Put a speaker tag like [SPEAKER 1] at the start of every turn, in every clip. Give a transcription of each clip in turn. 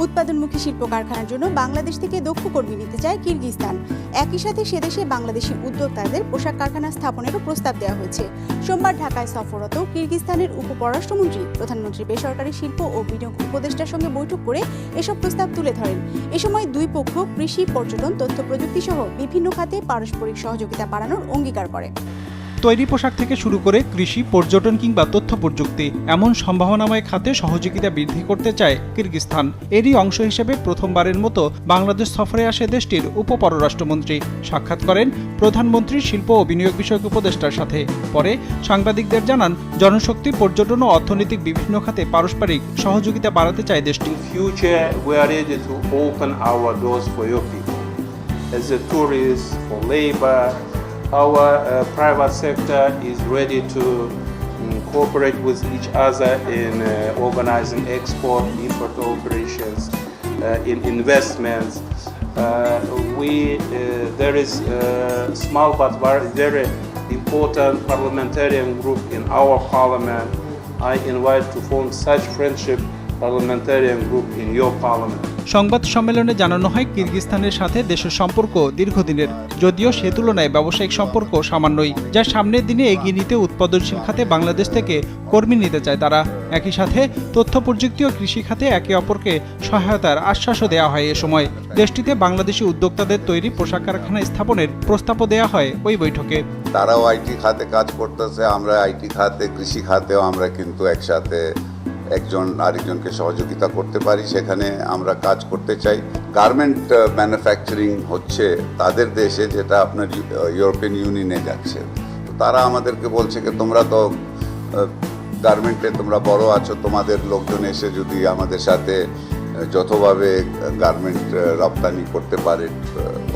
[SPEAKER 1] উৎপাদনমুখী শিল্প কারখানার জন্য বাংলাদেশ থেকে দক্ষ কর্মী নিতে চায় কিরগিজস্তান। একই সাথে সেদেশে বাংলাদেশি উদ্যোক্তাদের পোশাক কারখানা স্থাপনেরও প্রস্তাব দেওয়া হয়েছে। সোমবার ঢাকায় সফররত কিরগিজস্তানের উপপররাষ্ট্রমন্ত্রী প্রধানমন্ত্রী বেসরকারি শিল্প ও বিনিয়োগ উপদেষ্টার সঙ্গে বৈঠক করে এসব প্রস্তাব তুলে ধরেন। এ সময় দুই পক্ষ কৃষি, পর্যটন, তথ্য প্রযুক্তি সহ বিভিন্ন খাতে পারস্পরিক সহযোগিতা বাড়ানোর অঙ্গীকার করে।
[SPEAKER 2] তৈরি পোশাক থেকে শুরু করে কৃষি, পর্যটন কিংবা তথ্য প্রযুক্তি এমন সম্ভাবনাময় খাতে সহযোগিতা বৃদ্ধি করতে চায় কিরগিজস্তান। এরই অংশ হিসেবে প্রথমবারের মতো বাংলাদেশ সফরে আসে দেশটির উপপররাষ্ট্রমন্ত্রী। সাক্ষাৎ করেন প্রধানমন্ত্রী শিল্প ও বিনিয়োগ বিষয়ক উপদেষ্টার সাথে। পরে সাংবাদিকদের জানান, জনশক্তি, পর্যটন ও অর্থনৈতিক বিভিন্ন খাতে পারস্পরিক সহযোগিতা বাড়াতে চায় দেশটি।
[SPEAKER 3] Future, we are ready to open our doors for your people. As a tourist, for labor, our private sector is ready to cooperate with each other in organizing export, import operations, in investments. There is a small but very important parliamentarian group in our parliament. I invite to form such friendship parliamentarian group in your parliament.
[SPEAKER 2] সংবাদ সম্মেলনে জানানো হয়, কিরগিজস্তানের সাথে দেশের সম্পর্ক দীর্ঘদিনের, যদিও সে তুলনায় ব্যবসায়িক সম্পর্ক সামান্যই, যা সামনের দিনে এগিয়ে নিতে উৎপাদনশীল খাতে বাংলাদেশ থেকে কর্মী নিতে চায় তারা। একই সাথে তথ্য প্রযুক্তি ও কৃষি খাতে একে অপরকে সহায়তার আশ্বাসও দেওয়া হয়। এ সময় দেশটিতে বাংলাদেশি উদ্যোক্তাদের তৈরি পোশাক কারখানা স্থাপনের প্রস্তাবও দেওয়া হয় ওই বৈঠকে।
[SPEAKER 4] তারাও আইটি খাতে কাজ করতেছে, আমরা আইটি খাতে, কৃষি খাতেও আমরা কিন্তু একসাথে একজন আরেকজনকে সহযোগিতা করতে পারি, সেখানে আমরা কাজ করতে চাই। গার্মেন্ট ম্যানুফ্যাকচারিং হচ্ছে তাদের দেশে, যেটা আপনার ইউরোপিয়ান ইউনিয়নে যাচ্ছে। তো তারা আমাদেরকে বলছে যে তোমরা তো গার্মেন্টে তোমরা বড় আছো, তোমাদের লোকজন এসে যদি আমাদের সাথে যতভাবে গার্মেন্ট রপ্তানি করতে পারে,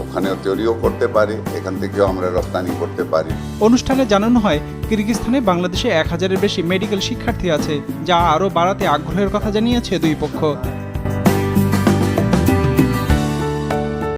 [SPEAKER 4] ওখানেও তৈরিও করতে পারে, এখান থেকেও আমরা রপ্তানি করতে পারি।
[SPEAKER 2] অনুষ্ঠানে জানানো হয়, কিরগিজস্তানে বাংলাদেশে 1000-এর বেশি মেডিকেল শিক্ষার্থী আছে, যা আরও বাড়াতে আগ্রহের কথা জানিয়েছে দুই পক্ষ।